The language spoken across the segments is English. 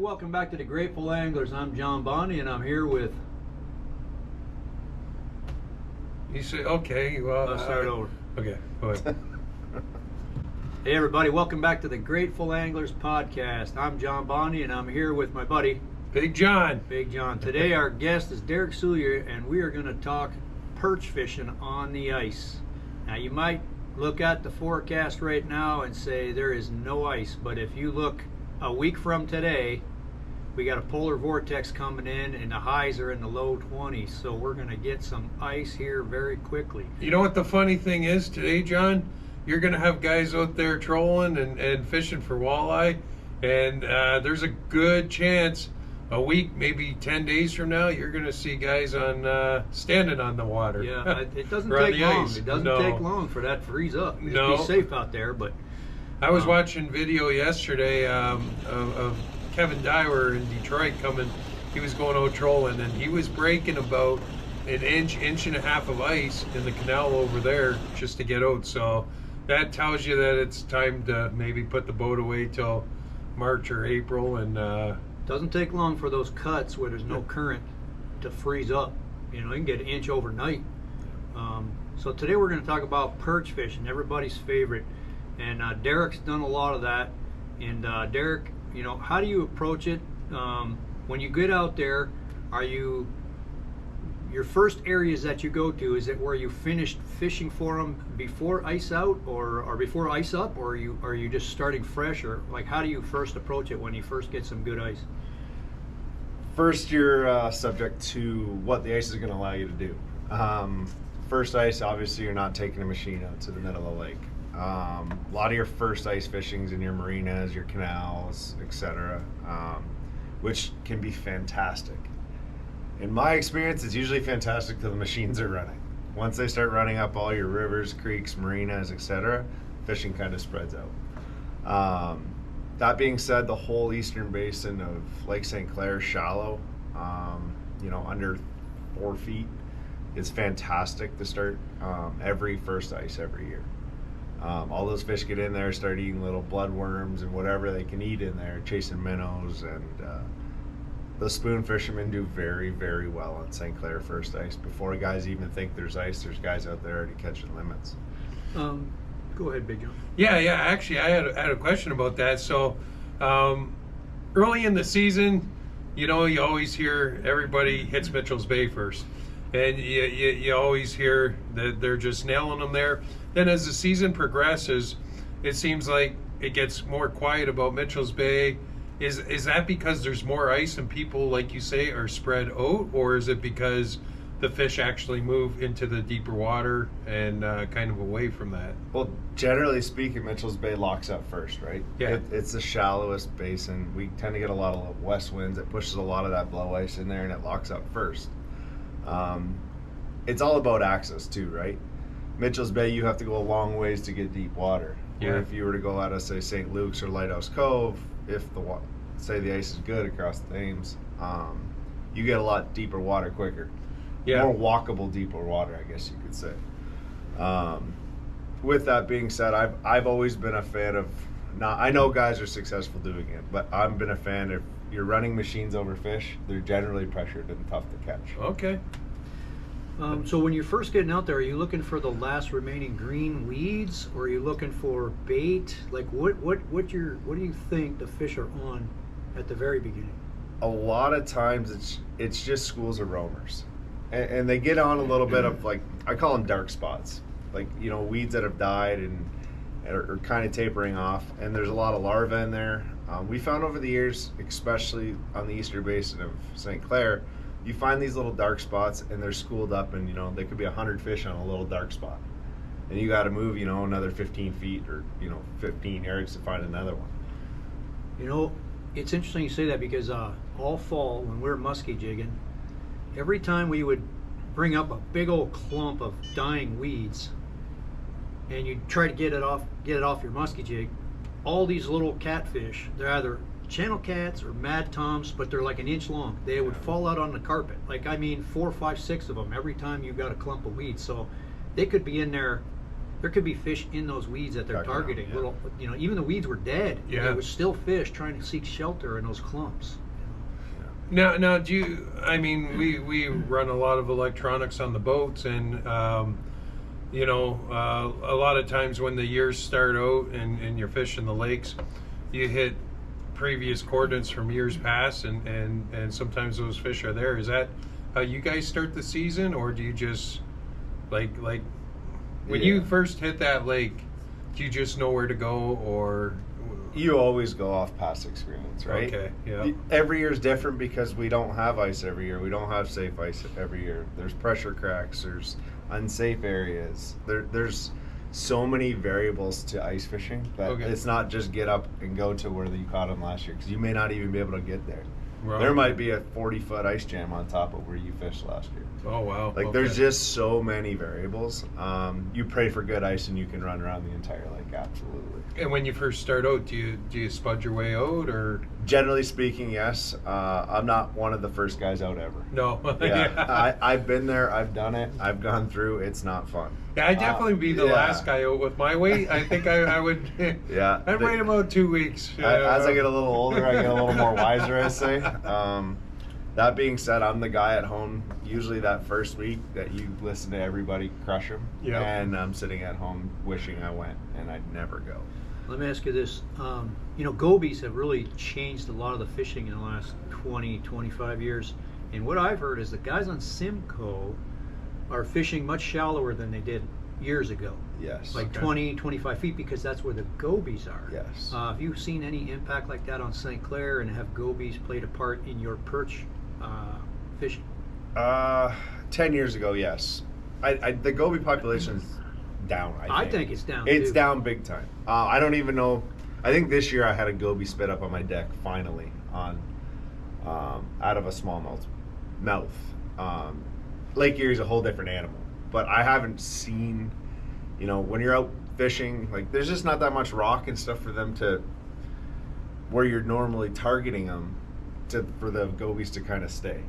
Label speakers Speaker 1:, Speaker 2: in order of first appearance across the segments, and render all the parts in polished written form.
Speaker 1: welcome back to the Grateful Anglers. I'm John Bonney, and I'm here with...
Speaker 2: You say, okay, well...
Speaker 1: Let's start over.
Speaker 2: Okay, go ahead.
Speaker 1: Hey everybody, welcome back to the Grateful Anglers podcast. I'm John Bonney, and I'm here with my buddy...
Speaker 2: Big John.
Speaker 1: Big John. Today our guest is Derek Soulier, and we are going to talk perch fishing on the ice. Now you might look at the forecast right now and say there is no ice, but if you look a week from today, we got a polar vortex coming in and the highs are in the low 20s, so we're going to get some ice here very quickly.
Speaker 2: You know what the funny thing is today, John? You're going to have guys out there trolling and fishing for walleye, and there's a good chance a week, maybe 10 days from now, you're going to see guys on standing on the water.
Speaker 1: Yeah, it doesn't take long. It doesn't take long for that to freeze up. Just be safe out there. But
Speaker 2: I was watching video yesterday of Kevin Dyer in Detroit coming. He was going out trolling, and he was breaking about an inch and a half of ice in the canal over there just to get out. So that tells you that it's time to maybe put the boat away till March or April. And
Speaker 1: doesn't take long for those cuts where there's no current to freeze up. You know, you can get an inch overnight. So today we're going to talk about perch fishing, everybody's favorite. And Derek's done a lot of that. And Derek, you know, how do you approach it? When you get out there, are you, your first areas that you go to, is it where you finished fishing for them before ice out or before ice up, or are you just starting fresh, or like how do you first approach it when you first get some good ice?
Speaker 3: First, you're subject to what the ice is going to allow you to do. First ice, obviously, you're not taking a machine out to the middle of the lake. A lot of your first ice fishings in your marinas, your canals, etc., which can be fantastic. In my experience, it's usually fantastic till the machines are running. Once they start running up all your rivers, creeks, marinas, etc., fishing kind of spreads out. That being said, the whole eastern basin of Lake St. Clair is shallow, you know, under 4 feet. It's fantastic to start every first ice every year. All those fish get in there, start eating little bloodworms and whatever they can eat in there, chasing minnows, and the spoon fishermen do very, very well on St. Clair first ice. Before guys even think there's ice, there's guys out there already catching limits.
Speaker 1: Go ahead, Big John.
Speaker 2: Yeah. Actually, I had a question about that. So, early in the season, you know, you always hear everybody hits Mitchell's Bay first, and you always hear that they're just nailing them there. Then, as the season progresses, it seems like it gets more quiet about Mitchell's Bay. Is that because there's more ice and people, like you say, are spread out, or is it because the fish actually move into the deeper water and kind of away from that?
Speaker 3: Well, generally speaking, Mitchell's Bay locks up first, right?
Speaker 2: Yeah.
Speaker 3: It's the shallowest basin. We tend to get a lot of west winds. It pushes a lot of that blow ice in there, and it locks up first. It's all about access too, right? Mitchell's Bay, you have to go a long ways to get deep water.
Speaker 2: Yeah.
Speaker 3: Or if you were to go out of, say, St. Luke's or Lighthouse Cove, if say the ice is good across the Thames, you get a lot deeper water quicker.
Speaker 2: Yeah.
Speaker 3: More walkable deeper water, I guess you could say. With that being said, I've always been a fan of, now I know guys are successful doing it, but I've been a fan of, you're running machines over fish, they're generally pressured and tough to catch.
Speaker 2: Okay.
Speaker 1: So when you're first getting out there, are you looking for the last remaining green weeds, or are you looking for bait? Like what do you think the fish are on at the very beginning?
Speaker 3: A lot of times it's just schools of roamers, and they get on a little bit of, like, I call them dark spots, like, you know, weeds that have died and are kind of tapering off, and there's a lot of larvae in there. We found over the years, especially on the eastern basin of St. Clair, you find these little dark spots and they're schooled up, and, you know, there could be 100 fish on a little dark spot, and you got to move, you know, another 15 feet or, you know, 15 yards to find another one.
Speaker 1: You know, it's interesting you say that, because all fall when we're musky jigging, every time we would bring up a big old clump of dying weeds and you try to get it off your musky jig, all these little catfish, they're either channel cats or mad toms, but they're like an inch long. They would fall out on the carpet. Like, I mean, 4, 5, 6 of them every time you got a clump of weeds. So they could be in there there could be fish in those weeds that they're targeting.
Speaker 3: Yeah.
Speaker 1: Little, even the weeds were dead.
Speaker 2: Yeah.
Speaker 1: There was still fish trying to seek shelter in those clumps.
Speaker 2: Now, do you? I mean, we run a lot of electronics on the boats, and a lot of times when the years start out and you're fishing the lakes, you hit previous coordinates from years past, and sometimes those fish are there. Is that how you guys start the season, or do you just like when you first hit that lake, do you just know where to go, or?
Speaker 3: You always go off past experience, right?
Speaker 2: Okay, yeah.
Speaker 3: Every year is different because we don't have ice every year. We don't have safe ice every year. There's pressure cracks. There's unsafe areas. There's so many variables to ice fishing that it's not just get up and go to where you caught them last year, because you may not even be able to get there.
Speaker 2: Right.
Speaker 3: There might be a 40-foot ice jam on top of where you fished last year.
Speaker 2: Oh, wow.
Speaker 3: Like, there's just so many variables. You pray for good ice and you can run around the entire lake, absolutely.
Speaker 2: And when you first start out, do you spud your way out, or?
Speaker 3: Generally speaking, yes. I'm not one of the first guys out ever.
Speaker 2: No.
Speaker 3: Yeah. I've been there. I've done it. I've gone through. It's not fun.
Speaker 2: Yeah, I'd definitely be the last guy out with my weight. I think I would.
Speaker 3: Yeah.
Speaker 2: I'd wait about 2 weeks.
Speaker 3: As I get a little older, I get a little more wiser, I say. That being said, I'm the guy at home usually that first week that you listen to everybody crush them.
Speaker 2: Yeah.
Speaker 3: And I'm sitting at home wishing I went, and I'd never go.
Speaker 1: Let me ask you this. Gobies have really changed a lot of the fishing in the last 20, 25 years. And what I've heard is the guys on Simcoe are fishing much shallower than they did years ago.
Speaker 3: Yes.
Speaker 1: Like 20, 25 feet, because that's where the gobies are.
Speaker 3: Yes.
Speaker 1: Have you seen any impact like that on St. Clair, and have gobies played a part in your perch fishing?
Speaker 3: 10 years ago, yes. The goby population is down,
Speaker 1: I think it's down,
Speaker 3: It's
Speaker 1: too.
Speaker 3: down big time. I don't even know. I think this year I had a goby spit up on my deck, finally, on out of a smallmouth mouth. Lake Erie's a whole different animal. But I haven't seen, when you're out fishing, like, there's just not that much rock and stuff for them to, where you're normally targeting them, for the gobies to kind of stay.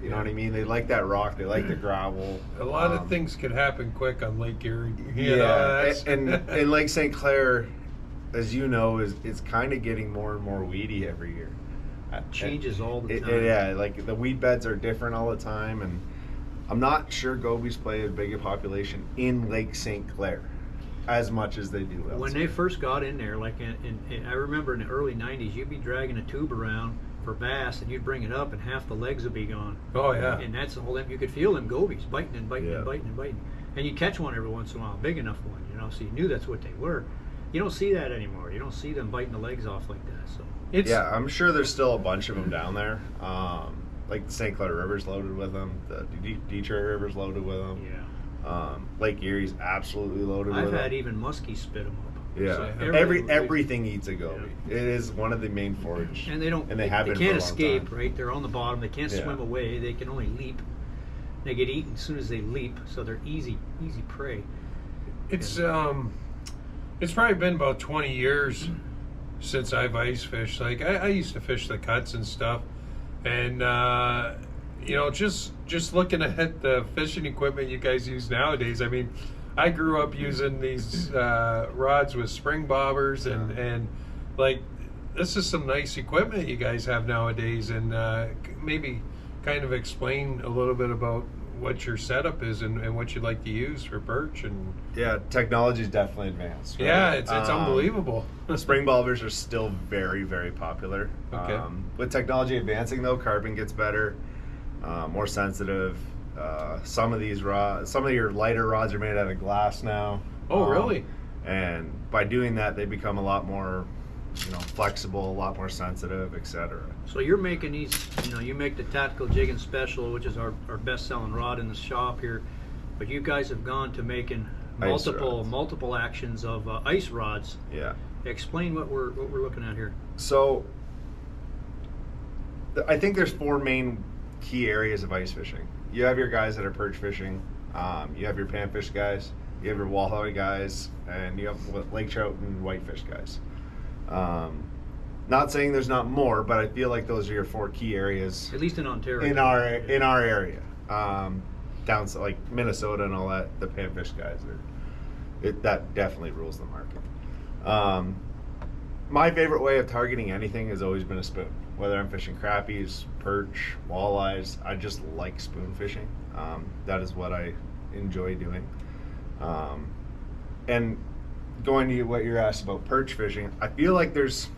Speaker 3: You know what I mean? They like that rock. They like the gravel.
Speaker 2: A lot of things could happen quick on Lake Erie.
Speaker 3: And Lake St. Clair, as you know, it's kind of getting more and more weedy every year.
Speaker 1: Changes all the time.
Speaker 3: Yeah, like the weed beds are different all the time, and I'm not sure gobies play as big a population in Lake St. Clair as much as they do elsewhere.
Speaker 1: When they first got in there, like I remember in the early 90s, you'd be dragging a tube around for bass, and you'd bring it up, and half the legs would be gone.
Speaker 2: Oh, yeah.
Speaker 1: And that's the whole thing. You could feel them gobies biting and biting and biting and biting. And you'd catch one every once in a while, a big enough one, so you knew that's what they were. You don't see that anymore. You don't see them biting the legs off like that. So
Speaker 3: I'm sure there's still a bunch of them down there. Like the St. Clair River's loaded with them. The Detroit River's loaded with them.
Speaker 1: Yeah.
Speaker 3: Lake Erie's absolutely loaded with them.
Speaker 1: I've had even muskies spit them up.
Speaker 3: Yeah,
Speaker 1: So
Speaker 3: everything eats a goby. Yeah. It is one of the main forage.
Speaker 1: And they don't.
Speaker 3: And they
Speaker 1: can't escape, right? They're on the bottom. They can't swim away.
Speaker 3: away.
Speaker 1: They can only leap. They get eaten as soon as they leap, so they're easy prey.
Speaker 2: It's probably been about 20 years since I've ice fished. Like I used to fish the cuts and stuff, and just looking at the fishing equipment you guys use nowadays. I mean, I grew up using these rods with spring bobbers, and like, this is some nice equipment you guys have nowadays, and maybe kind of explain a little bit about what your setup is and what you'd like to use for perch. And
Speaker 3: technology is definitely advanced, right?
Speaker 2: Yeah, it's unbelievable.
Speaker 3: Spring bobbers are still very, very popular.
Speaker 2: Okay.
Speaker 3: With technology advancing, though, carbon gets better, more sensitive. Some of your lighter rods are made out of glass now.
Speaker 2: Oh, really?
Speaker 3: And by doing that, they become a lot more, flexible, a lot more sensitive, etc.
Speaker 1: So you're making these, you make the Tactical Jigging Special, which is our best-selling rod in the shop here, but you guys have gone to making multiple actions of ice rods.
Speaker 3: Yeah.
Speaker 1: Explain what we're looking at here.
Speaker 3: So, I think there's 4 main key areas of ice fishing. You have your guys that are perch fishing, you have your panfish guys, you have your walleye guys, and you have lake trout and whitefish guys. Not saying there's not more, but I feel like those are your 4 key areas.
Speaker 1: At least in Ontario.
Speaker 3: In our area, down like Minnesota and all that, the panfish guys That definitely rules the market. My favorite way of targeting anything has always been a spoon. Whether I'm fishing crappies, perch, walleyes, I just like spoon fishing. That is what I enjoy doing. And going to what you're asked about perch fishing, I feel like there's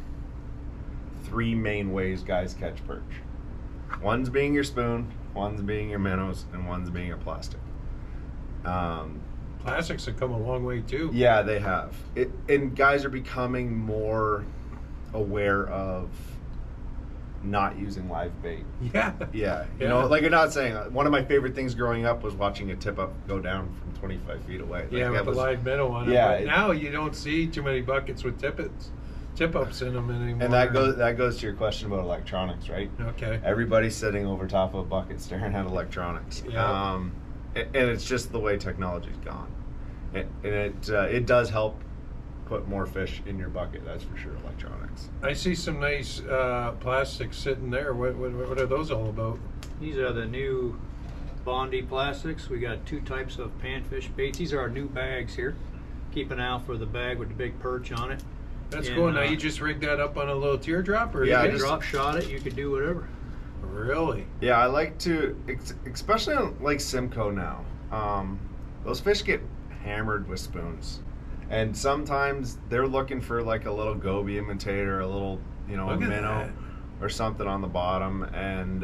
Speaker 3: 3 main ways guys catch perch. One's being your spoon, one's being your minnows, and one's being a plastic.
Speaker 2: Plastics have come a long way too.
Speaker 3: Yeah, they have. And guys are becoming more aware of not using live bait.
Speaker 2: Yeah.
Speaker 3: Yeah. You know, like you're not saying, one of my favorite things growing up was watching a tip up go down from 25 feet away. Like,
Speaker 2: Yeah, with the live minnow on it.
Speaker 3: Yeah,
Speaker 2: But now you don't see too many buckets with tip-ups in them anymore.
Speaker 3: And that goes to your question about electronics, right?
Speaker 2: Okay.
Speaker 3: Everybody's sitting over top of a bucket staring at electronics.
Speaker 2: Yeah.
Speaker 3: And it's just the way technology's gone. And it does help put more fish in your bucket, that's for sure, electronics.
Speaker 2: I see some nice plastics sitting there. What are those all about?
Speaker 1: These are the new Bondi plastics. We got 2 types of panfish baits. These are our new bags here. Keep an eye out for the bag with the big perch on it.
Speaker 2: That's
Speaker 1: And,
Speaker 2: cool. Now you just rigged that up on a little teardrop, or
Speaker 3: Yeah,
Speaker 1: You
Speaker 3: I just-
Speaker 1: drop shot it, you could do whatever.
Speaker 2: Really?
Speaker 3: Yeah, I like to, especially on like Simcoe now, those fish get hammered with spoons. And sometimes they're looking for like a little goby imitator, a little, a
Speaker 2: Look at
Speaker 3: minnow
Speaker 2: that.
Speaker 3: or something on the bottom. And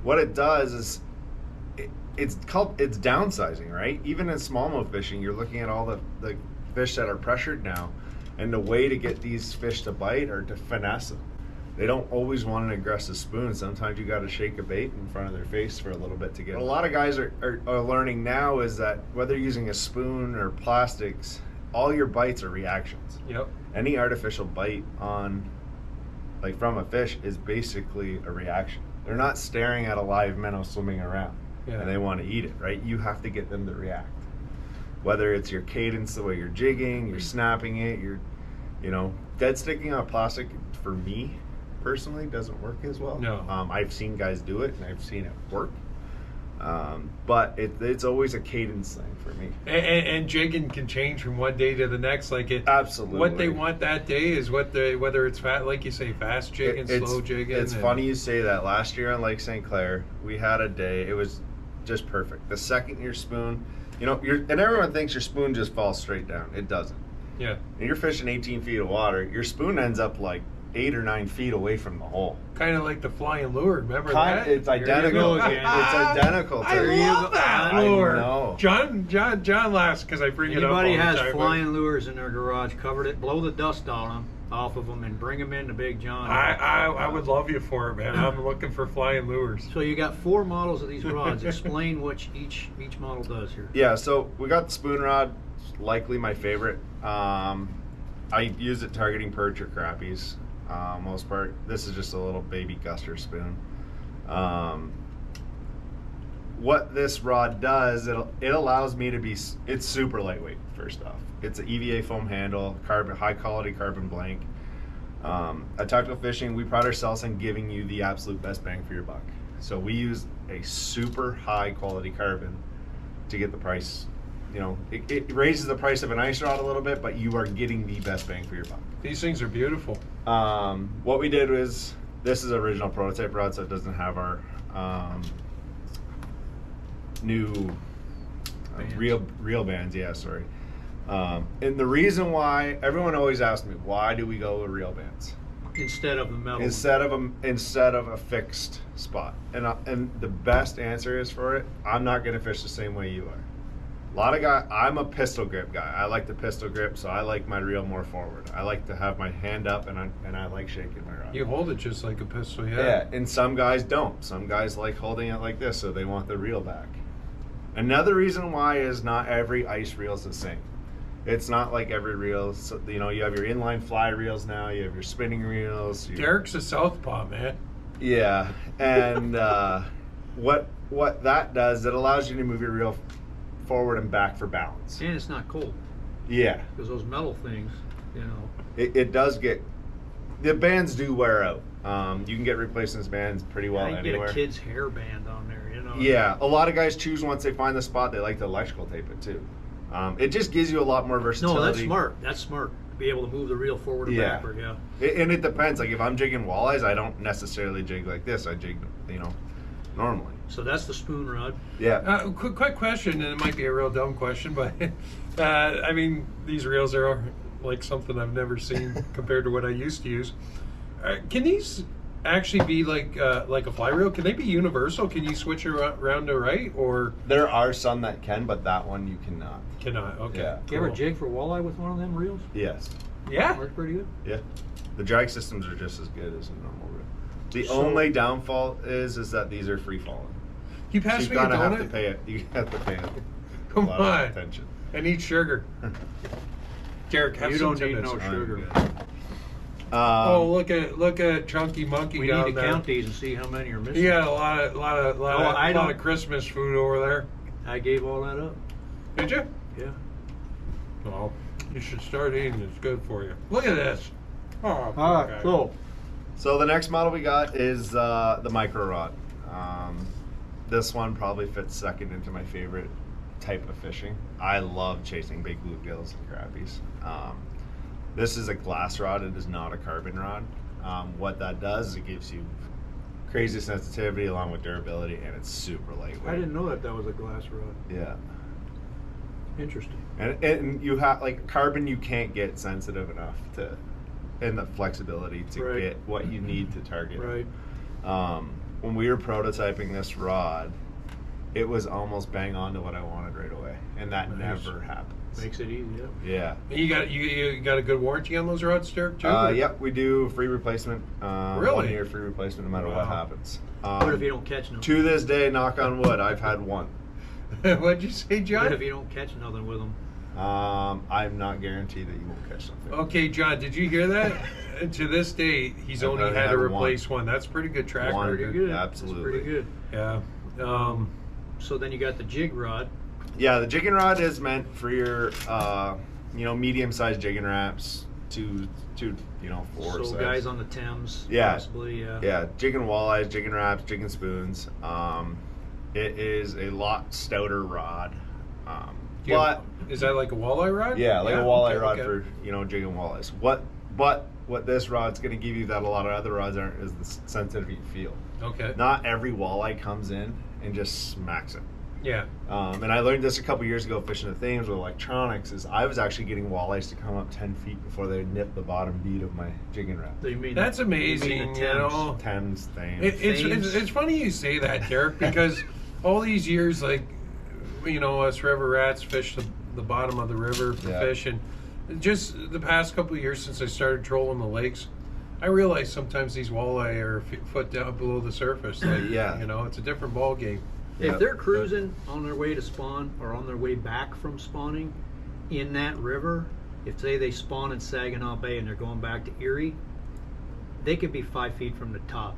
Speaker 3: what it does is it's downsizing, right? Even in smallmouth fishing, you're looking at all the fish that are pressured now. And the way to get these fish to bite are to finesse them. They don't always want an aggressive spoon. Sometimes you got to shake a bait in front of their face for a little bit to get. What a lot of guys are learning now is that whether you're using a spoon or plastics, all your bites are reactions.
Speaker 2: Yep.
Speaker 3: Any artificial bite from a fish is basically a reaction. They're not staring at a live minnow swimming around and they want to eat it, right? You have to get them to react. Whether it's your cadence, the way you're jigging, you're snapping it, dead sticking on plastic, for me personally, doesn't work as well.
Speaker 2: No.
Speaker 3: I've seen guys do it and I've seen it work. But it's always a cadence thing for me.
Speaker 2: And jigging can change from one day to the next.
Speaker 3: Absolutely.
Speaker 2: What they want that day is whether it's like you say, fast jigging, slow jigging.
Speaker 3: It's funny you say that. Last year on Lake St. Clair, we had a day. It was just perfect. The second your spoon, and everyone thinks your spoon just falls straight down. It doesn't.
Speaker 2: Yeah.
Speaker 3: And you're fishing 18 feet of water. Your spoon ends up like 8 or 9 feet away from the hole.
Speaker 2: Kind of like the flying lure. Remember that?
Speaker 3: It's
Speaker 1: There you
Speaker 3: identical.
Speaker 1: go again.
Speaker 3: It's identical.
Speaker 2: I
Speaker 3: to
Speaker 2: love that lure.
Speaker 3: I know.
Speaker 2: John laughs because I bring it up all
Speaker 1: Anybody
Speaker 2: the
Speaker 1: has
Speaker 2: time.
Speaker 1: flying lures in their garage, covered it, blow the dust off of them, and bring them into Big John.
Speaker 2: I would love you for it, man. I'm looking for flying lures.
Speaker 1: So you got 4 models of these rods. Explain what each model does here.
Speaker 3: Yeah, so we got the spoon rod, likely my favorite. I use it targeting perch or crappies, most part. This is just a little baby guster spoon. What this rod does, it allows me to be, it's super lightweight, first off. It's an EVA foam handle, high quality carbon blank. At Tactical Fishing, we pride ourselves on giving you the absolute best bang for your buck. So we use a super high quality carbon to get the price. It raises the price of an ice rod a little bit, but you are getting the best bang for your buck.
Speaker 2: These things are beautiful.
Speaker 3: What we did was, this is original prototype rod, so it doesn't have our new
Speaker 1: Bands.
Speaker 3: reel bands. Yeah, sorry. And the reason why, everyone always asks me, why do we go with reel bands
Speaker 1: Instead of the metal.
Speaker 3: instead of a fixed spot? And the best answer is for it, I'm not going to fish the same way you are. A lot of guys, I'm a pistol grip guy. I like the pistol grip, so I like my reel more forward. I like to have my hand up, and I like shaking my rod.
Speaker 2: You hold it just like a pistol,
Speaker 3: Yeah, and some guys don't. Some guys like holding it like this, so they want the reel back. Another reason why is not every ice reel is the same. It's not like every reel. So, you have your inline fly reels now. You have your spinning reels.
Speaker 2: Derek's a southpaw, man.
Speaker 3: Yeah, and what that does, it allows you to move your reel forward and back for balance.
Speaker 1: And it's not cold,
Speaker 3: Yeah,
Speaker 1: because those metal things,
Speaker 3: it does get, the bands do wear out. You can get replacement bands pretty well
Speaker 1: you
Speaker 3: anywhere.
Speaker 1: get a kid's hair band on there,
Speaker 3: Yeah, a lot of guys choose, once they find the spot, they like to electrical tape it too. It just gives you a lot more versatility.
Speaker 1: No, that's smart. That's smart. To be able to move the reel forward or backward. Yeah.
Speaker 3: And it depends. Like if I'm jigging walleyes, I don't necessarily jig like this. I jig, normally.
Speaker 1: So that's the spoon rod.
Speaker 3: Yeah.
Speaker 2: Quick question, and it might be a real dumb question, but I mean, these reels are like something I've never seen compared to what I used to use. Can these actually be like a fly reel? Can they be universal? Can you switch it around to right, or
Speaker 3: There are some that can, but that one you cannot.
Speaker 2: cannot? Okay.
Speaker 3: Yeah.
Speaker 1: You ever
Speaker 2: cool.
Speaker 1: jig for walleye with one of them reels?
Speaker 3: Yes.
Speaker 2: Yeah.
Speaker 1: Works pretty good.
Speaker 3: Yeah. The drag systems are just as good as a normal reel. The
Speaker 1: So-
Speaker 3: only downfall is that these are free falling.
Speaker 2: You
Speaker 3: So
Speaker 2: passed
Speaker 3: you
Speaker 2: me a
Speaker 3: gotta have to
Speaker 2: donut.
Speaker 3: pay it. You have to pay it.
Speaker 2: Come
Speaker 3: a lot of
Speaker 2: on.
Speaker 3: attention.
Speaker 2: I need sugar. Derek, have
Speaker 1: You
Speaker 2: some
Speaker 1: don't need
Speaker 2: tidbits.
Speaker 1: no
Speaker 3: I'm
Speaker 1: sugar.
Speaker 3: good.
Speaker 2: Oh, look at Chunky Monkey
Speaker 1: We
Speaker 2: down
Speaker 1: need to
Speaker 2: there.
Speaker 1: count these and see how many are missing.
Speaker 2: He got a lot
Speaker 1: I
Speaker 2: of
Speaker 1: don't-
Speaker 2: Christmas food over there.
Speaker 1: I gave all that up.
Speaker 2: Did you?
Speaker 1: Yeah.
Speaker 2: Well, you should start eating. It's good for you. Look at this. Oh,
Speaker 1: All
Speaker 2: poor
Speaker 1: right.
Speaker 2: guy.
Speaker 3: So the next model we got is the micro rod. This one probably fits second into my favorite type of fishing. I love chasing big bluegills and crappies. This is a glass rod. It is not a carbon rod. What that does is it gives you crazy sensitivity along with durability, and it's super lightweight.
Speaker 1: I didn't know that was a glass rod.
Speaker 3: Yeah.
Speaker 1: Interesting.
Speaker 3: And you have like carbon, you can't get sensitive enough to, and the flexibility to
Speaker 1: Right.
Speaker 3: get what you need to target.
Speaker 1: Right.
Speaker 3: When we were prototyping this rod, it was almost bang on to what I wanted right away, and that
Speaker 1: Nice.
Speaker 3: never happens.
Speaker 1: Makes it easy. Yeah.
Speaker 3: Yeah.
Speaker 2: You got a good warranty on those rods, Derek, too?
Speaker 3: Yep, we do free replacement.
Speaker 2: Really?
Speaker 3: 1 year free replacement, no matter what
Speaker 2: Wow.
Speaker 3: happens.
Speaker 1: What if you don't catch nothing?
Speaker 3: To this day, knock on wood, I've had one.
Speaker 2: What'd you say, John?
Speaker 1: What if you don't catch nothing with them?
Speaker 3: I'm not guaranteed that you won't catch something.
Speaker 2: Okay, John, did you hear that? To this day, he's
Speaker 3: I've
Speaker 2: only
Speaker 3: only
Speaker 2: had to
Speaker 3: had
Speaker 2: replace one. That's pretty good track
Speaker 3: One.
Speaker 2: record.
Speaker 1: Pretty good.
Speaker 3: Absolutely.
Speaker 1: That's pretty good.
Speaker 2: Yeah.
Speaker 1: So then you got the jig rod.
Speaker 3: Yeah, the jigging rod is meant for your, medium-sized jigging wraps to 4
Speaker 1: So
Speaker 3: size.
Speaker 1: guys on the Thames.
Speaker 3: Yeah.
Speaker 1: Possibly. Yeah.
Speaker 3: Yeah, jigging walleyes, jigging wraps, jigging spoons. It is a lot stouter rod. But
Speaker 2: Is that like a walleye rod?
Speaker 3: yeah, like a walleye
Speaker 2: okay,
Speaker 3: rod
Speaker 2: okay.
Speaker 3: for jigging walleyes. What this rod's going to give you that a lot of other rods aren't is the sensitivity you feel.
Speaker 2: Okay.
Speaker 3: Not every walleye comes in and just smacks it.
Speaker 2: Yeah.
Speaker 3: And I learned this a couple years ago fishing the Thames with electronics. Is I was actually getting walleyes to come up 10 feet before they nip the bottom bead of my jigging rap.
Speaker 1: So you mean
Speaker 2: That's
Speaker 1: you mean the
Speaker 2: amazing, you
Speaker 1: Thames.
Speaker 2: know.
Speaker 3: Thames, Thames.
Speaker 2: It's funny you say that, Derek, because all these years, like, us river rats fish the bottom of the river for
Speaker 3: Yeah.
Speaker 2: fish, and just the past couple of years since I started trolling the lakes, I realize sometimes these walleye are a foot down below the surface. Like,
Speaker 3: Yeah.
Speaker 2: it's a different ball game.
Speaker 3: Yeah.
Speaker 1: If they're cruising on their way to spawn or on their way back from spawning in that river, if say they spawn in Saginaw Bay and they're going back to Erie, they could be 5 feet from the top.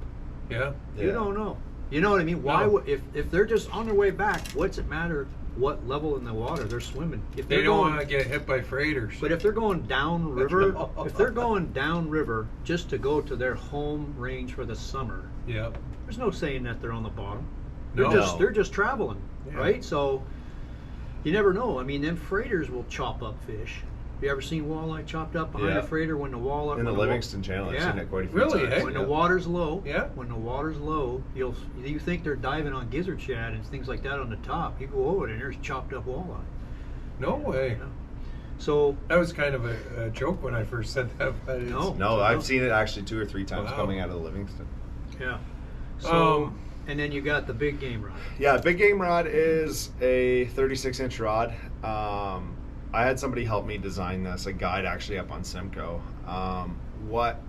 Speaker 2: Yeah.
Speaker 1: You don't know. You know what I mean? Why
Speaker 2: No.
Speaker 1: would if they're just on their way back? What's it matter what level in the water they're swimming? If
Speaker 2: They
Speaker 1: they're
Speaker 2: don't
Speaker 1: going,
Speaker 2: want to get hit by freighters.
Speaker 1: but if they're going down river,
Speaker 2: No.
Speaker 1: if they're going down river just to go to their home range for the summer,
Speaker 2: Yeah.
Speaker 1: there's no saying that they're on the bottom.
Speaker 2: No.
Speaker 1: They're just traveling,
Speaker 2: Yeah.
Speaker 1: right? So you never know. I mean, them freighters will chop up fish. You ever seen walleye chopped up behind
Speaker 3: Yeah.
Speaker 1: a freighter when the walleye
Speaker 3: in the
Speaker 1: when wa-
Speaker 3: Livingston Channel, I've
Speaker 1: Yeah.
Speaker 3: seen it quite a few
Speaker 2: Really,
Speaker 3: times.
Speaker 2: eh?
Speaker 1: when
Speaker 3: Yeah.
Speaker 1: the water's low,
Speaker 2: Yeah.
Speaker 1: when the water's low, you think they're diving on gizzard shad and things like that on the top. You go over there and there's chopped up walleye.
Speaker 2: No way.
Speaker 1: You know? So
Speaker 2: That was kind of a joke when I first said that. But it's,
Speaker 1: No.
Speaker 3: No, I've seen it actually 2 or 3 times
Speaker 2: Wow.
Speaker 3: coming out of the Livingston.
Speaker 1: yeah. So
Speaker 2: Um,
Speaker 1: and then you got the big game rod.
Speaker 3: Yeah, big game rod is a 36-inch rod. I had somebody help me design this, a guide actually up on Simcoe. What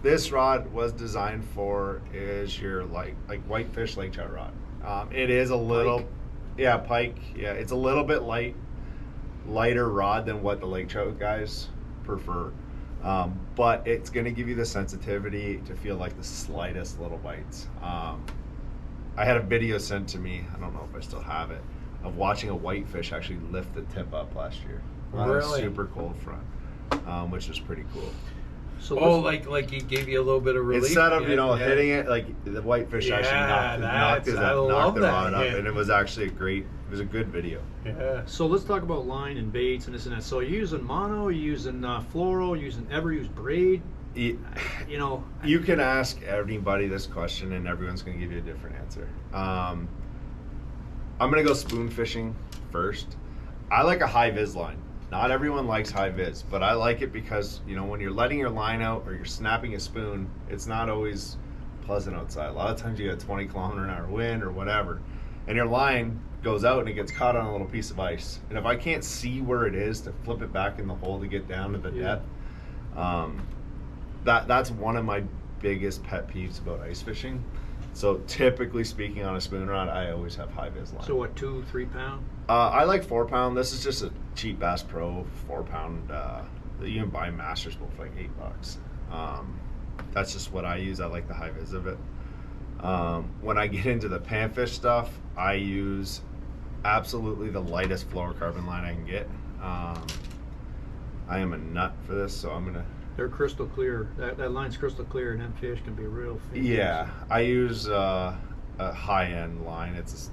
Speaker 3: this rod was designed for is your like whitefish lake trout rod. It is a little,
Speaker 1: Pike?
Speaker 3: yeah, pike. Yeah, it's a little bit lighter rod than what the lake trout guys prefer. But it's going to give you the sensitivity to feel like the slightest little bites. I had a video sent to me, I don't know if I still have it, of watching a whitefish actually lift the tip up last year on a
Speaker 2: Really?
Speaker 3: super cold front, which was pretty cool.
Speaker 1: So
Speaker 2: Oh,
Speaker 1: let's-
Speaker 2: like he gave you a little bit of relief.
Speaker 3: Instead of
Speaker 2: Yeah.
Speaker 3: hitting it, like the whitefish actually
Speaker 2: Yeah,
Speaker 3: knocked
Speaker 2: I love
Speaker 3: the
Speaker 2: that,
Speaker 3: rod up,
Speaker 2: yeah.
Speaker 3: and it was actually it was a good video.
Speaker 2: Yeah.
Speaker 1: So let's talk about line and baits and this and that. So you're using mono, you're using fluoro, ever use braid?
Speaker 3: You
Speaker 1: You
Speaker 3: can ask everybody this question, and everyone's going to give you a different answer. I'm going to go spoon fishing first. I like a high vis line. Not everyone likes high vis, but I like it because, when you're letting your line out or you're snapping a spoon, it's not always pleasant outside. A lot of times you get 20-kilometer-an-hour wind or whatever, and your line goes out and it gets caught on a little piece of ice. And if I can't see where it is to flip it back in the hole to get down to the depth, that's one of my biggest pet peeves about ice fishing. So typically speaking, on a spoon rod, I always have high vis line.
Speaker 1: So what, 2-3 pound?
Speaker 3: I like 4 pound. This is just a cheap Bass Pro 4 pound. You can buy Masters Bowl for like $8. That's just what I use. I like the high vis of it. When I get into the panfish stuff, I use absolutely the lightest fluorocarbon line I can get. I am a nut for this, so I'm gonna.
Speaker 1: They're crystal clear. That line's crystal clear, and them fish can be real fish.
Speaker 3: Yeah, I use a high end line. It's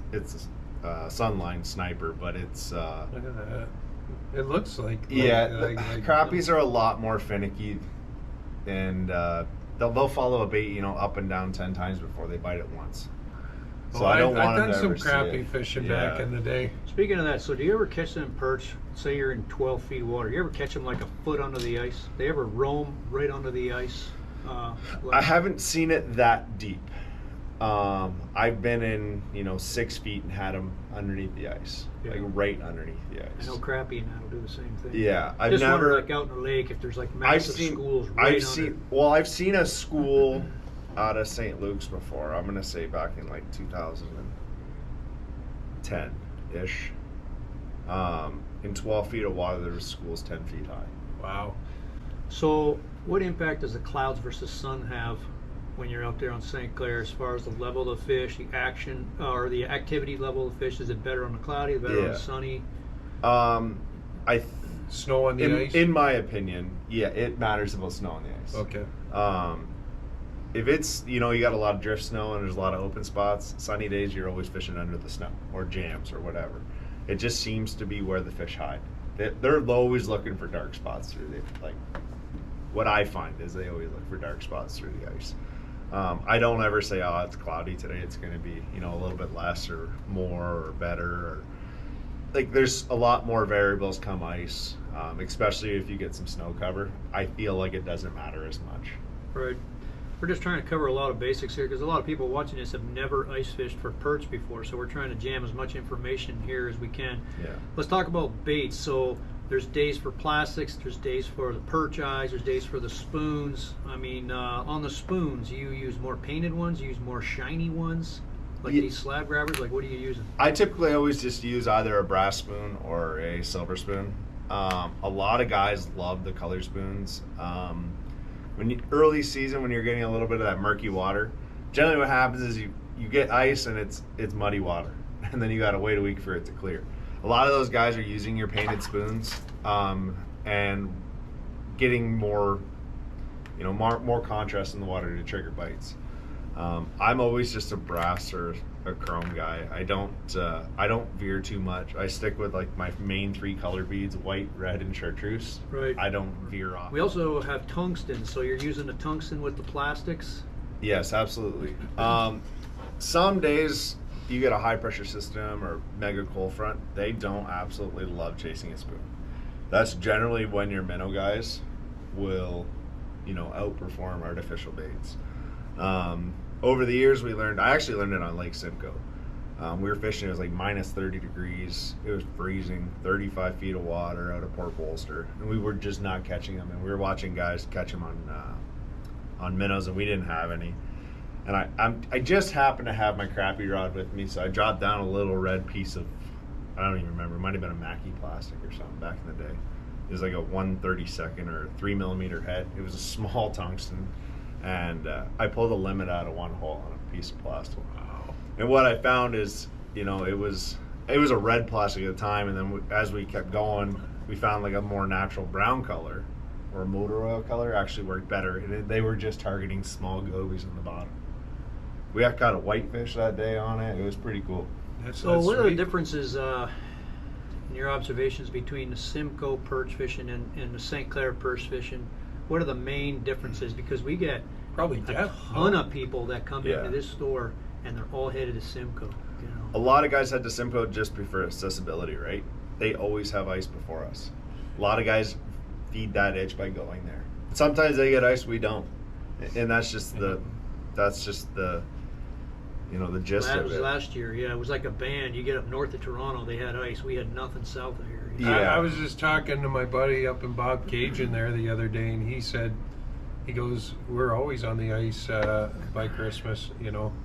Speaker 3: a Sunline Sniper, but it's
Speaker 2: Look at that. It looks like
Speaker 3: crappies are a lot more finicky, and they'll follow a bait up and down 10 times before they bite it once. So I don't want them
Speaker 2: I've
Speaker 3: to
Speaker 2: done
Speaker 3: ever
Speaker 2: some
Speaker 3: see
Speaker 2: crappie
Speaker 3: it.
Speaker 2: fishing back in the day.
Speaker 1: Speaking of that, so do you ever catch them perch? Say you're in 12 feet of water. You ever catch them like a foot under the ice? They ever roam right under the ice?
Speaker 3: I haven't seen it that deep. I've been in 6 feet and had them underneath the ice, like right underneath the ice.
Speaker 1: I know crappie and that'll do the same thing.
Speaker 3: Yeah, I've
Speaker 1: Just
Speaker 3: never.
Speaker 1: wonder, like out in the lake, if there's like massive schools right under.
Speaker 3: I've seen a school out of St. Luke's before. I'm gonna say back in like 2010-ish. In 12 feet of water, there was schools 10 feet high.
Speaker 2: Wow.
Speaker 1: So, what impact does the clouds versus sun have when you're out there on St. Clair, as far as the level of the fish, the action, or the activity level of the fish? Is it better on the cloudy, better on the sunny?
Speaker 2: Snow on the ice?
Speaker 3: In my opinion, yeah, it matters about snow on the ice.
Speaker 2: Okay.
Speaker 3: If it's, you got a lot of drift snow and there's a lot of open spots, sunny days, you're always fishing under the snow or jams or whatever. It just seems to be where the fish hide. They're always looking for dark spots through what I find is they always look for dark spots through the ice. I don't ever say, oh, it's cloudy today, it's going to be, a little bit less or more or better. Or there's a lot more variables come ice, especially if you get some snow cover. I feel like it doesn't matter as much.
Speaker 1: Right. We're just trying to cover a lot of basics here because a lot of people watching this have never ice fished for perch before, so we're trying to jam as much information here as we can.
Speaker 3: Yeah.
Speaker 1: Let's talk about baits. So there's days for plastics, there's days for the perch eyes, there's days for the spoons. I mean, on the spoons, you use more painted ones, you use more shiny ones, like these slab grabbers. Like, what are you using? I
Speaker 3: typically always just use either a brass spoon or a silver spoon. A lot of guys love the color spoons. Early season, when you're getting a little bit of that murky water, generally what happens is you get ice and it's muddy water, and then you got to wait a week for it to clear. A lot of those guys are using your painted spoons and getting more contrast in the water to trigger bites. I'm always just a brass or a chrome guy. I don't veer too much. I stick with my main 3 color beads: white, red, and chartreuse.
Speaker 1: Right.
Speaker 3: I don't veer off.
Speaker 1: We also have tungsten, so you're using the tungsten with the plastics?
Speaker 3: Yes, absolutely. Some days you get a high pressure system or mega cold front, they don't absolutely love chasing a spoon. That's generally when your minnow guys will, outperform artificial baits. Over the years, I actually learned it on Lake Simcoe. We were fishing, it was like minus 30 degrees. It was freezing, 35 feet of water out of Port Bolster, and we were just not catching them. And we were watching guys catch them on minnows, and we didn't have any. And I just happened to have my crappie rod with me, so I dropped down a little red piece of, I don't even remember, it might have been a Mackie plastic or something back in the day. It was like a 1/32 or 3 millimeter head. It was a small tungsten. And I pulled a limit out of one hole on a piece of plastic.
Speaker 2: Wow.
Speaker 3: And what I found is, it was a red plastic at the time, and then as we kept going, we found like a more natural brown color, or motor oil color actually worked better. And they were just targeting small gobies in the bottom. We got caught a whitefish that day on it. It was pretty cool.
Speaker 1: So what are the differences in your observations between the Simcoe perch fishing and the St. Clair perch fishing? What are the main differences? Because we get
Speaker 2: probably
Speaker 1: a ton of people that come into this store and they're all headed to Simcoe. You know?
Speaker 3: A lot of guys head to Simcoe just for accessibility, right? They always have ice before us. A lot of guys feed that itch by going there. Sometimes they get ice, we don't, and that's just the the gist of it.
Speaker 1: Last year, it was like a band. You get up north of Toronto, they had ice. We had nothing south of here.
Speaker 2: I was just talking to my buddy up in Bob Cajun there the other day, and he goes, we're always on the ice by Christmas,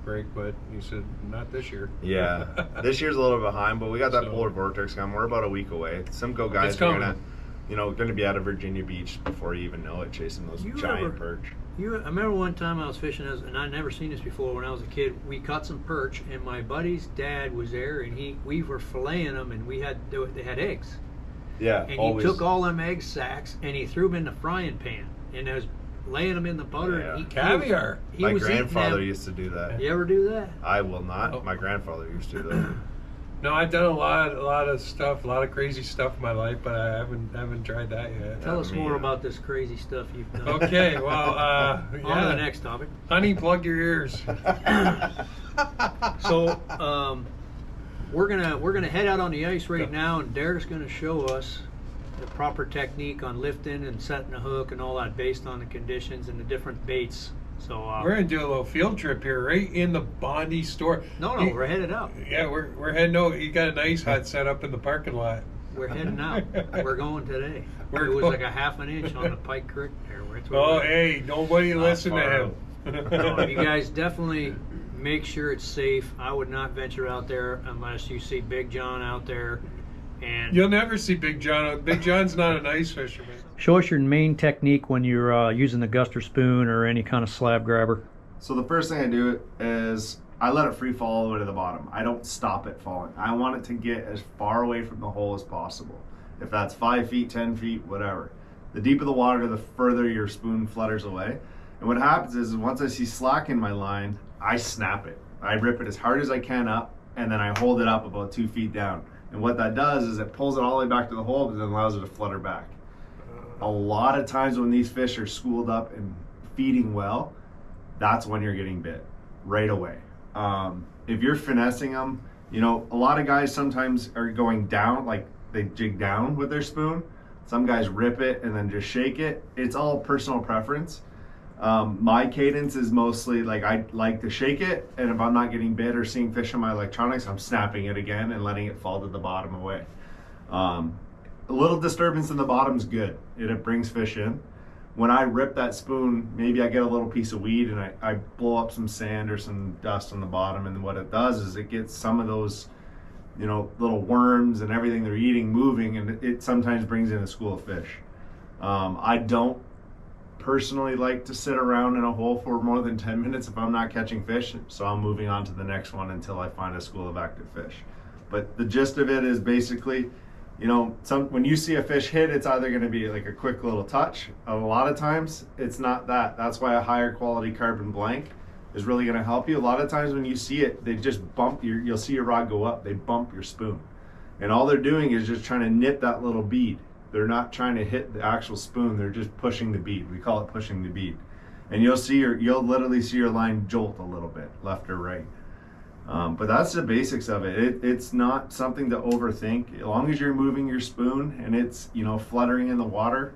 Speaker 2: break, but he said, not this year.
Speaker 3: Yeah, this year's a little behind, but we got that polar vortex coming. We're about a week away. Simcoe guys are going to be out of Virginia Beach before you even know it, chasing those giant perch.
Speaker 1: I remember one time I was fishing, and I'd never seen this before when I was a kid. We caught some perch, and my buddy's dad was there, and we were filleting them, and they had eggs.
Speaker 3: Yeah,
Speaker 1: and he took all them egg sacks, and he threw them in the frying pan, and I was laying them in the butter.
Speaker 3: Yeah.
Speaker 1: And
Speaker 2: caviar.
Speaker 3: My grandfather used to do that.
Speaker 1: You ever do that?
Speaker 3: I will not. Oh. My grandfather used to do that.
Speaker 2: No, I've done a lot of stuff, a lot of crazy stuff in my life, but I haven't tried that yet.
Speaker 1: Tell us more about this crazy stuff you've done.
Speaker 2: Okay, well,
Speaker 1: on to the next topic.
Speaker 2: Honey, plug your ears.
Speaker 1: So, we're gonna head out on the ice right now, and Derek's gonna show us the proper technique on lifting and setting the hook and all that based on the conditions and the different baits. So
Speaker 2: we're gonna do a little field trip here, right in the Bondi store.
Speaker 1: No, we're headed out.
Speaker 2: Yeah, we're heading out. You got an ice hut set up in the parking lot.
Speaker 1: We're heading out. We're going today. It was like a half an inch on the Pike Creek there.
Speaker 2: Hey, nobody listen to him.
Speaker 1: No, you guys definitely make sure it's safe. I would not venture out there unless you see Big John out there. And
Speaker 2: you'll never see Big John. Big John's not an ice fisherman.
Speaker 1: Show us your main technique when you're using the Guster spoon or any kind of slab grabber.
Speaker 3: So the first thing I do is I let it free fall all the way to the bottom. I don't stop it falling. I want it to get as far away from the hole as possible. If that's 5 feet, 10 feet, whatever. The deeper the water, the further your spoon flutters away. And what happens is once I see slack in my line, I snap it. I rip it as hard as I can up, and then I hold it up about 2 feet down. And what that does is it pulls it all the way back to the hole, but then allows it to flutter back. A lot of times when these fish are schooled up and feeding well, that's when you're getting bit right away. If you're finessing them, a lot of guys sometimes are going down, like they jig down with their spoon. Some guys rip it and then just shake it. It's all personal preference. My cadence is mostly like I like to shake it, and if I'm not getting bit or seeing fish on my electronics, I'm snapping it again and letting it fall to the bottom away. A little disturbance in the bottom is good. It brings fish in. When I rip that spoon, maybe I get a little piece of weed and I blow up some sand or some dust on the bottom, and what it does is it gets some of those little worms and everything they're eating moving, and it sometimes brings in a school of fish. I don't personally like to sit around in a hole for more than 10 minutes if I'm not catching fish, so I'm moving on to the next one until I find a school of active fish. But the gist of it is basically, when you see a fish hit, it's either going to be like a quick little touch. A lot of times it's not that. That's why a higher quality carbon blank is really going to help you. A lot of times when you see it, they just bump you'll see your rod go up, they bump your spoon. And all they're doing is just trying to nip that little bead. They're not trying to hit the actual spoon, they're just pushing the bead. We call it pushing the bead. And you'll literally see your line jolt a little bit, left or right. But that's the basics of it. It's not something to overthink. As long as you're moving your spoon and it's fluttering in the water,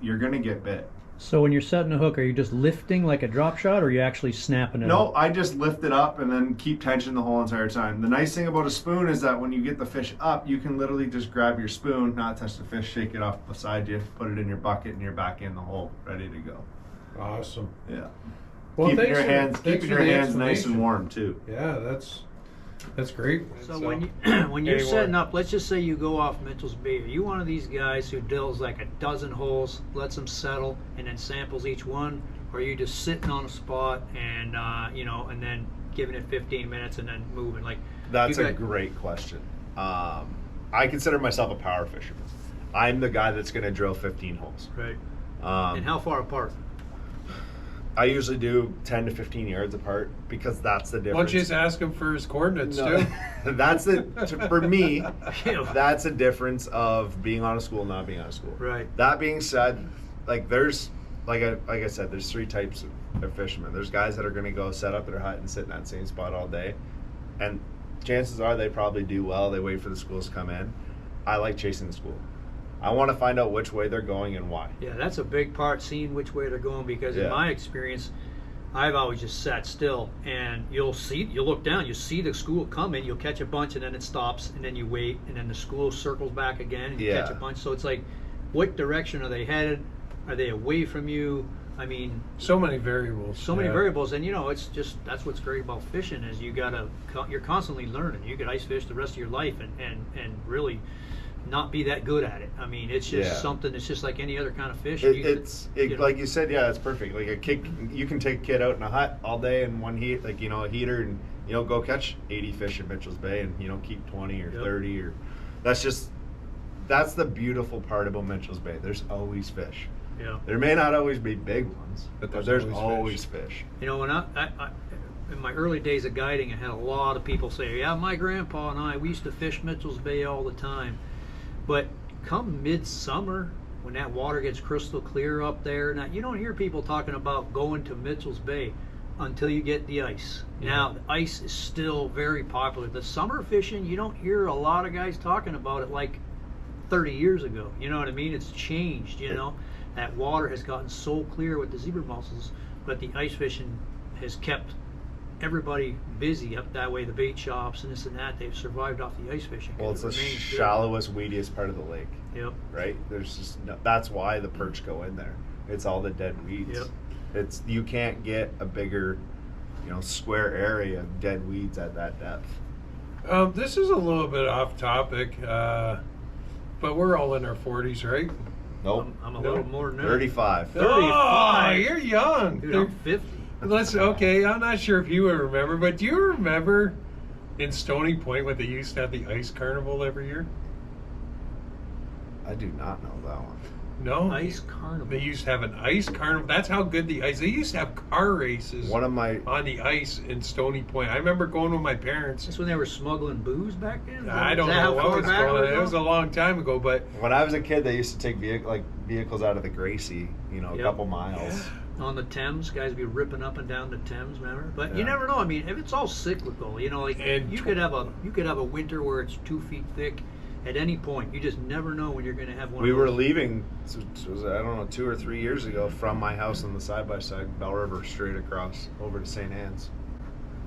Speaker 3: you're gonna get bit.
Speaker 1: So when you're setting a hook, are you just lifting like a drop shot, or are you actually snapping it?
Speaker 3: No, I just lift it up and then keep tension the whole entire time. The nice thing about a spoon is that when you get the fish up, you can literally just grab your spoon, not touch the fish, shake it off beside you, put it in your bucket, and you're back in the hole, ready to go.
Speaker 2: Awesome.
Speaker 3: Yeah.
Speaker 2: Well,
Speaker 3: keeping your hands nice and warm too.
Speaker 2: Yeah, that's great.
Speaker 1: So when you're setting up, let's just say you go off Mitchell's Bay. Are you one of these guys who drills like a dozen holes, lets them settle, and then samples each one? Or are you just sitting on a spot and and then giving it 15 minutes and then moving?
Speaker 3: That's a great question. I consider myself a power fisherman. I'm the guy that's going to drill 15 holes.
Speaker 1: Right. And how far apart?
Speaker 3: I usually do 10 to 15 yards apart because that's the difference.
Speaker 2: Why don't you just ask him for his coordinates too?
Speaker 3: That's for me, that's a difference of being on a school, not being on a school.
Speaker 1: Right.
Speaker 3: That being said, like there's, like I said, there's 3 types of fishermen. There's guys that are going to go set up their hut and sit in that same spot all day. And chances are they probably do well. They wait for the schools to come in. I like chasing the school. I want to find out which way they're going and why.
Speaker 1: Yeah, that's a big part, seeing which way they're going, because in my experience, I've always just sat still, and you'll look down, you see the school coming, you'll catch a bunch, and then it stops, and then you wait, and then the school circles back again, and you catch a bunch. So it's like, what direction are they headed? Are they away from you? I mean,
Speaker 2: so many variables.
Speaker 1: So many variables, and it's just, that's what's great about fishing, is you're constantly learning. You could ice fish the rest of your life and really not be that good at it. I mean, it's just something. It's just like any other kind of fish.
Speaker 3: Like you said, it's perfect. Like a kid, you can take a kid out in a hut all day in one heat, like a heater, and go catch 80 fish in Mitchell's Bay, and keep 20 or 30 or. That's the beautiful part about Mitchell's Bay. There's always fish.
Speaker 1: Yeah.
Speaker 3: There may not always be big ones, but there's always fish.
Speaker 1: When I in my early days of guiding, I had a lot of people say, "Yeah, my grandpa and we used to fish Mitchell's Bay all the time." But come midsummer, when that water gets crystal clear up there, now you don't hear people talking about going to Mitchell's Bay until you get the ice. Yeah. Now, the ice is still very popular. The summer fishing, you don't hear a lot of guys talking about it like 30 years ago. You know what I mean? It's changed, That water has gotten so clear with the zebra mussels, but the ice fishing has kept everybody busy up that way. The bait shops and this and that, they've survived off the ice fishing.
Speaker 3: Well, it's the shallowest, weediest part of the lake.
Speaker 1: Yep.
Speaker 3: Right? There's just that's why the perch go in there. It's all the dead weeds.
Speaker 1: Yep.
Speaker 3: You can't get a bigger, square area of dead weeds at that depth.
Speaker 2: This is a little bit off topic, but we're all in our 40s, right?
Speaker 3: Nope.
Speaker 1: I'm a little more than that.
Speaker 3: 35.
Speaker 1: 35.
Speaker 2: Oh, you're young.
Speaker 1: Dude, I'm 50.
Speaker 2: I'm not sure if you would remember, but do you remember in Stony Point when they used to have the ice carnival every year?
Speaker 3: I do not know that one.
Speaker 2: No?
Speaker 1: Ice carnival.
Speaker 2: They used to have an ice carnival. That's how good the ice. They used to have car races on the ice in Stony Point. I remember going with my parents.
Speaker 1: That's when they were smuggling booze back then?
Speaker 2: I don't know what was going on. It was a long time ago, but
Speaker 3: when I was a kid, they used to take vehicles out of the Gracie, a couple miles.
Speaker 1: On the Thames, guys would be ripping up and down the Thames, remember? But you never know. I mean, if it's all cyclical, you could have a winter where it's 2 feet thick. At any point, you just never know when you're going to have one.
Speaker 3: We were leaving, I don't know, 2 or 3 years ago from my house on the side-by-side, Bell River, straight across over to St. Anne's.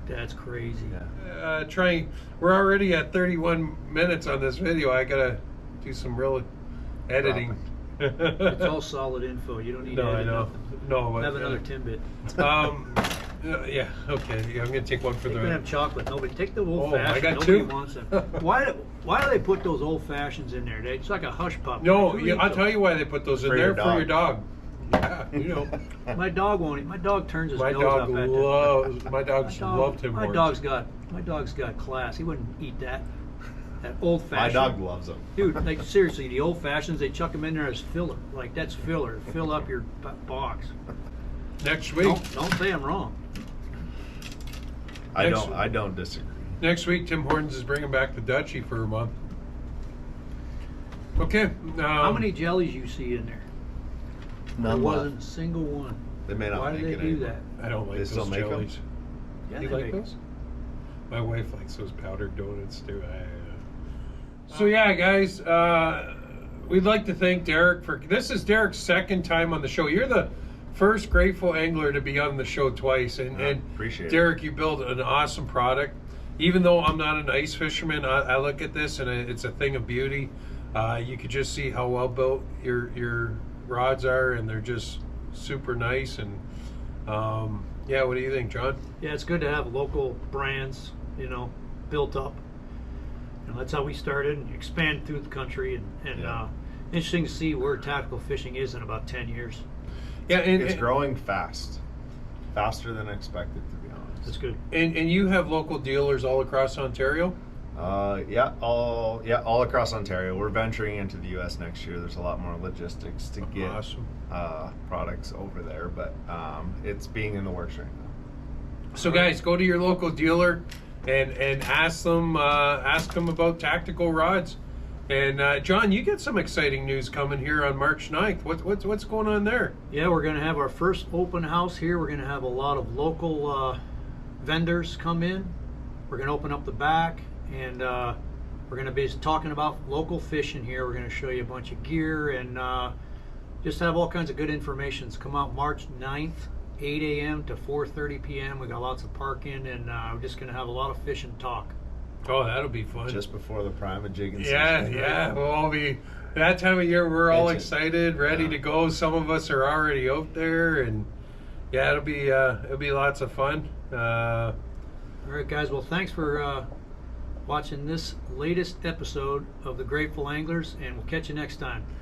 Speaker 1: That's crazy.
Speaker 2: Yeah. We're already at 31 minutes on this video. I got to do some real editing.
Speaker 1: It's all solid info. You don't need to edit nothing.
Speaker 2: No,
Speaker 1: have another Timbit.
Speaker 2: Yeah, okay. Yeah, I'm going to take one for
Speaker 1: You
Speaker 2: the...
Speaker 1: can have chocolate. Nobody take the old fashioned.
Speaker 2: I got
Speaker 1: Nobody
Speaker 2: two.
Speaker 1: wants them. Why do they put those old fashions in there? It's like a hush puppy.
Speaker 2: No, I'll tell you why they put those in there. For your dog. Yeah,
Speaker 1: My dog won't eat. My dog turns his nose up at them.
Speaker 2: My dog's loved him.
Speaker 1: My dog's got class. He wouldn't eat that. That old fashioned.
Speaker 3: My dog loves them.
Speaker 1: Dude, seriously, the old fashions, they chuck them in there as filler. Like, that's filler. Fill up your box.
Speaker 2: Next week.
Speaker 1: Don't say I'm wrong.
Speaker 3: I don't disagree.
Speaker 2: Next week, Tim Hortons is bringing back the Dutchie for a month. Okay.
Speaker 1: How many jellies you see in there?
Speaker 3: None.
Speaker 1: There wasn't a single one.
Speaker 3: They may not.
Speaker 1: Why do they do that?
Speaker 2: I don't like those jellies.
Speaker 1: Yeah,
Speaker 2: you like those? My wife likes those powdered donuts too. So yeah, guys, we'd like to thank Derek for this is Derek's second time on the show. You're the first grateful angler to be on the show twice, and
Speaker 3: appreciate
Speaker 2: Derek, you build an awesome product. Even though I'm not an ice fisherman, I look at this and it's a thing of beauty. You could just see how well built your rods are, and they're just super nice. And yeah, what do you think, John?
Speaker 1: Yeah, it's good to have local brands, built up. That's how we started and expand through the country, and interesting to see where tactical fishing is in about 10 years.
Speaker 2: Yeah,
Speaker 3: it's growing faster than expected, to be honest.
Speaker 1: That's good.
Speaker 2: And you have local dealers all across Ontario?
Speaker 3: All across Ontario. We're venturing into the U.S. next year. There's a lot more logistics to get
Speaker 2: Awesome.
Speaker 3: products over there, but it's being in the works right now.
Speaker 2: So guys, go to your local dealer and ask them about tactical rods. And John, you get some exciting news coming here on March 9th. What's going on there?
Speaker 1: Yeah, we're going to have our first open house here. We're going to have a lot of local vendors come in. We're going to open up the back, and we're going to be talking about local fishing here. We're going to show you a bunch of gear and just have all kinds of good information. It's come out March 9th, 8 a.m. to 4:30 p.m. We got lots of parking, and we're just going to have a lot of fishing talk.
Speaker 2: Oh, that'll be fun.
Speaker 3: Just before the prime of jigging
Speaker 2: Yeah,
Speaker 3: season.
Speaker 2: yeah. We'll all be that time of year. We're all
Speaker 3: Itching.
Speaker 2: excited, ready to go. Some of us are already out there, and yeah, it'll be lots of fun.
Speaker 1: All right, guys. Well, thanks for watching this latest episode of The Grateful Anglers, and we'll catch you next time.